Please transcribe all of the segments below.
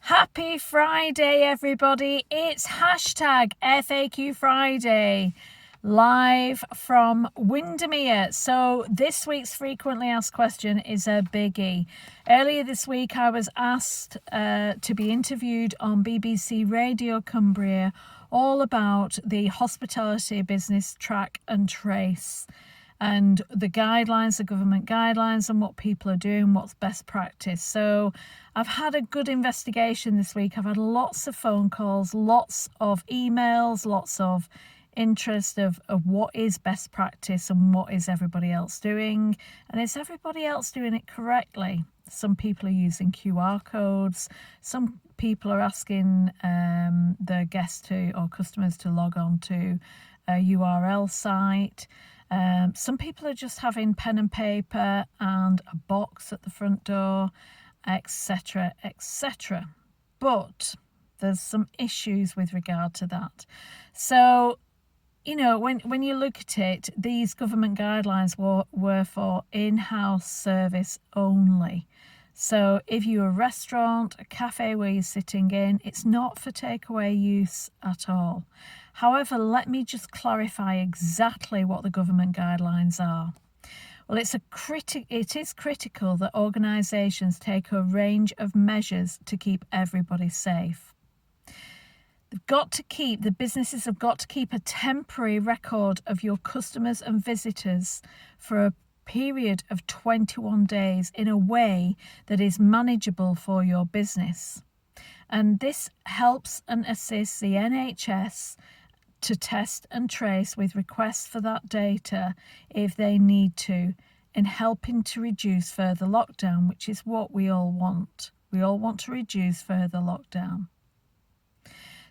Happy Friday, everybody. It's hashtag FAQ Friday, live from Windermere. So this week's frequently asked question is a biggie. Earlier this week, I was asked to be interviewed on BBC Radio Cumbria all about the hospitality business track and trace, and the guidelines, the government guidelines, and what people are doing, what's best practice. So I've had a good investigation this week. I've had lots of phone calls, lots of emails, lots of interest of what is best practice and what is everybody else doing. And is everybody else doing it correctly? Some people are using QR codes. Some people are asking their guests or customers to log on to a URL site. Some people are just having pen and paper and a box at the front door, etc., etc. But there's some issues with regard to that. So, you know, when you look at it, these government guidelines were for in-house service only. So if you're a restaurant, a cafe where you're sitting in, it's not for takeaway use at all. However, let me just clarify exactly what the government guidelines are. Well, it is critical that organisations take a range of measures to keep everybody safe. The businesses have got to keep a temporary record of your customers and visitors for a period of 21 days in a way that is manageable for your business. And this helps and assists the NHS to test and trace with requests for that data if they need to, in helping to reduce further lockdown, which is what we all want. We all want to reduce further lockdown.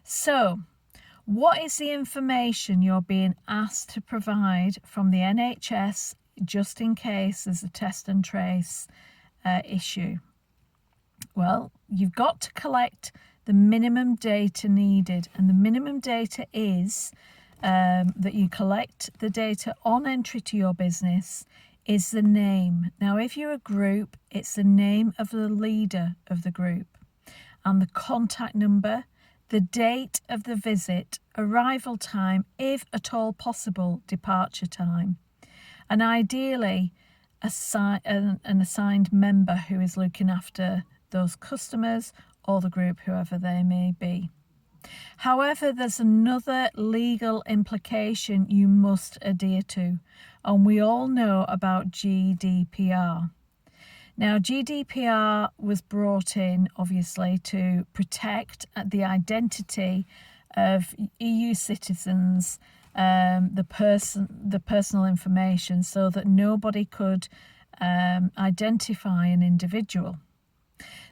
So, what is the information you're being asked to provide from the NHS just in case there's a test and trace issue? Well, you've got to collect the minimum data needed, and the minimum data is that you collect the data on entry to your business is the name. Now, if you're a group, it's the name of the leader of the group and the contact number, the date of the visit, arrival time, if at all possible, departure time, and ideally an assigned member who is looking after those customers or the group, whoever they may be. However, there's another legal implication you must adhere to, and we all know about GDPR. Now, GDPR was brought in, obviously, to protect the identity of EU citizens, the personal information, so that nobody could identify an individual.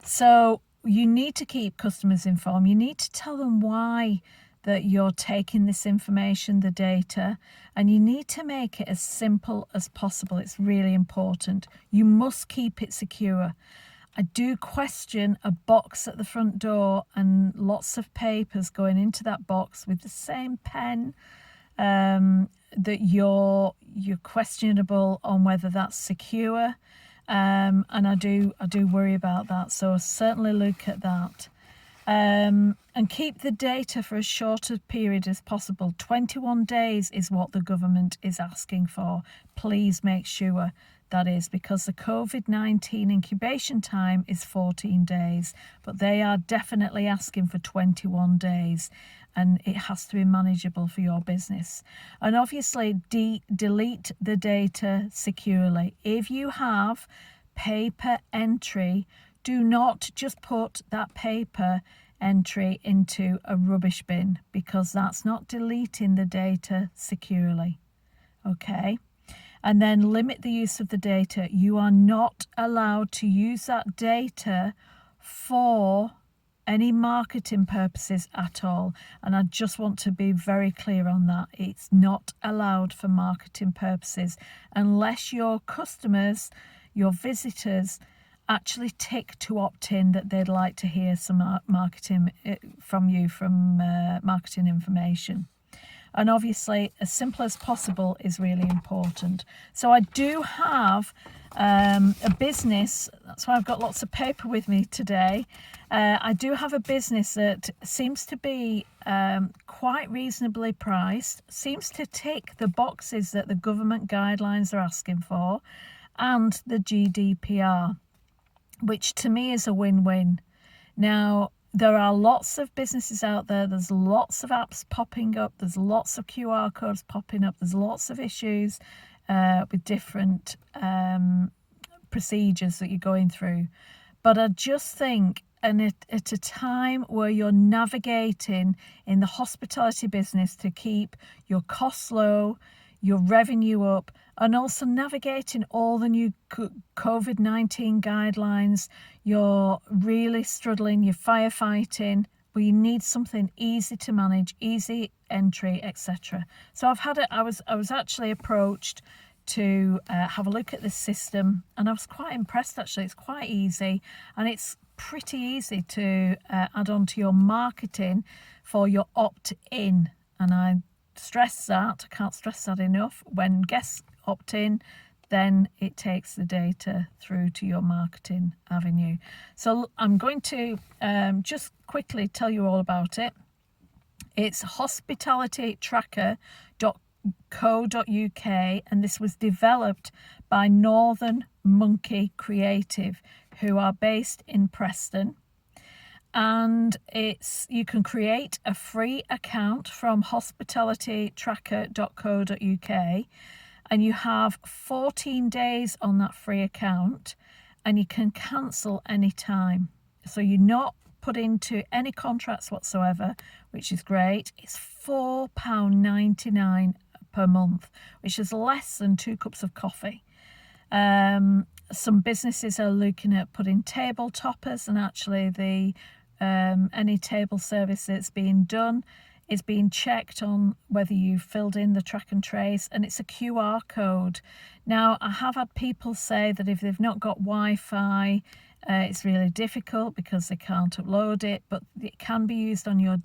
So you need to keep customers informed. You need to tell them why that you're taking this information, the data, and you need to make it as simple as possible. It's really important. You must keep it secure. I do question a box at the front door and lots of papers going into that box with the same pen, that you're questionable on whether that's secure. And I do worry about that. So certainly look at that. And keep the data for as short a period as possible. 21 days is what the government is asking for. Please make sure that is, because the COVID-19 incubation time is 14 days, but they are definitely asking for 21 days, and it has to be manageable for your business. And obviously, delete the data securely. If you have paper entry, do not just put that paper entry into a rubbish bin, because that's not deleting the data securely. Okay? And then limit the use of the data. You are not allowed to use that data for any marketing purposes at all. And I just want to be very clear on that. It's not allowed for marketing purposes unless your customers, your visitors, actually tick to opt in that they'd like to hear some marketing from you, from marketing information. And obviously, as simple as possible is really important. So I do have a business. That's why I've got lots of paper with me today. I do have a business that seems to be quite reasonably priced, seems to tick the boxes that the government guidelines are asking for, and the GDPR, which to me is a win-win. Now, there are lots of businesses out there, there's lots of apps popping up, there's lots of QR codes popping up, there's lots of issues with different procedures that you're going through. But I just think, and at a time where you're navigating in the hospitality business to keep your costs low, your revenue up, and also navigating all the new COVID-19 guidelines, you're really struggling, you're firefighting, but you need something easy to manage, easy entry, etc. So I was actually approached to have a look at this system, and I was quite impressed actually. It's quite easy, and it's pretty easy to add on to your marketing for your opt-in, and I stress that, I can't stress that enough. When guests opt in, then it takes the data through to your marketing avenue. So I'm going to just quickly tell you all about it. It's hospitalitytracker.co.uk, and this was developed by Northern Monkey Creative, who are based in Preston. And you can create a free account from hospitalitytracker.co.uk, and you have 14 days on that free account, and you can cancel any time. So you're not put into any contracts whatsoever, which is great. It's £4.99 per month, which is less than 2 cups of coffee. Some businesses are looking at putting table toppers, and actually any table service that's being done is being checked on whether you've filled in the track and trace, and it's a QR code. Now, I have had people say that if they've not got Wi-Fi, it's really difficult because they can't upload it, but it can be used on your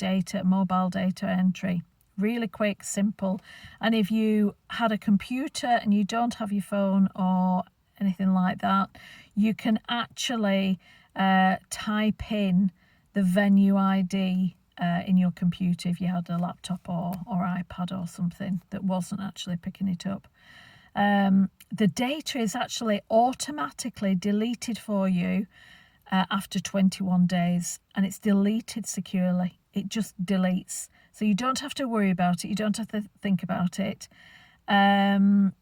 mobile data entry. Really quick, simple. And if you had a computer and you don't have your phone or anything like that, you can actually type in the venue ID in your computer if you had a laptop or iPad or something that wasn't actually picking it up. The data is actually automatically deleted for you after 21 days, and it's deleted securely. It just deletes. So you don't have to worry about it. You don't have to think about it. And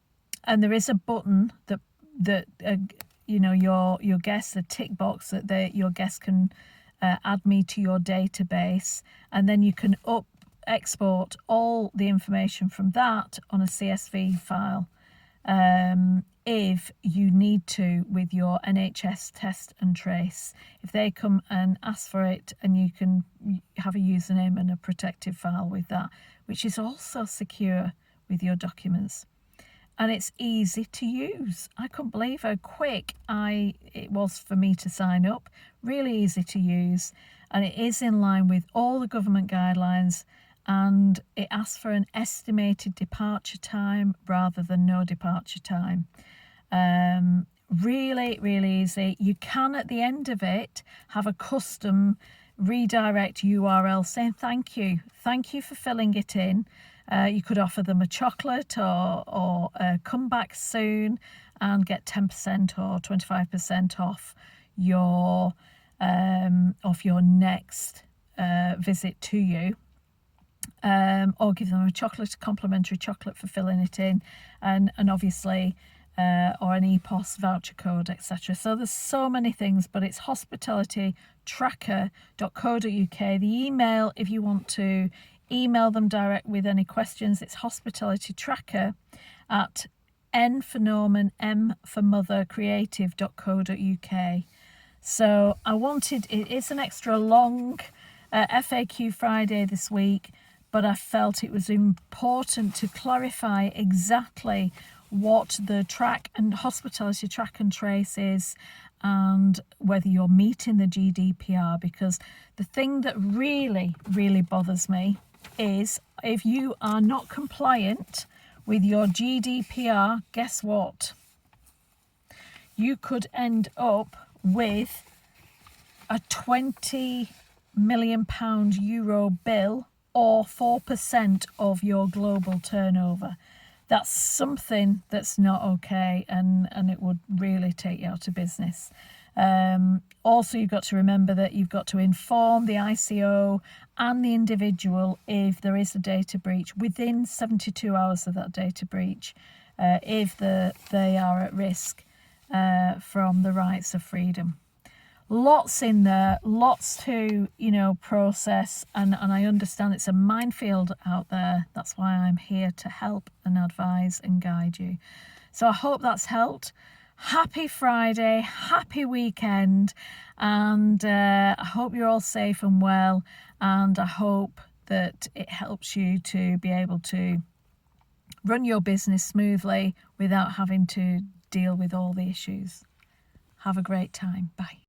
there is a button that your guests, a tick box that your guests can add me to your database, and then you can export all the information from that on a CSV file if you need to with your NHS test and trace. If they come and ask for it, and you can have a username and a protected file with that, which is also secure with your documents. And it's easy to use. I couldn't believe how quick it was for me to sign up. Really easy to use, and it is in line with all the government guidelines, and it asks for an estimated departure time rather than no departure time. Really, really easy. You can, at the end of it, have a custom redirect URL saying thank you for filling it in. You could offer them a chocolate or come back soon and get 10% or 25% off your next visit to you, or give them a complimentary chocolate for filling it in, and obviously or an EPOS voucher code, etc. So there's so many things, but it's hospitalitytracker.co.uk. The email, if you want to email them direct with any questions, it's hospitalitytracker@N for Norman, M for Mother, creative.co.uk. So it is an extra long FAQ Friday this week, but I felt it was important to clarify exactly what the hospitality track and trace is, and whether you're meeting the GDPR, because the thing that really, really bothers me is if you are not compliant with your GDPR, guess what? you could end up with a £20 million euro bill, or 4% of your global turnover. That's something that's not okay, and it would really take you out of business. Also, you've got to remember that you've got to inform the ICO and the individual if there is a data breach within 72 hours of that data breach, if they are at risk from the rights of freedom. Lots in there, lots to, process, and I understand it's a minefield out there. That's why I'm here to help and advise and guide you. So I hope that's helped. Happy Friday, happy weekend, and I hope you're all safe and well, and I hope that it helps you to be able to run your business smoothly without having to deal with all the issues. Have a great time. Bye.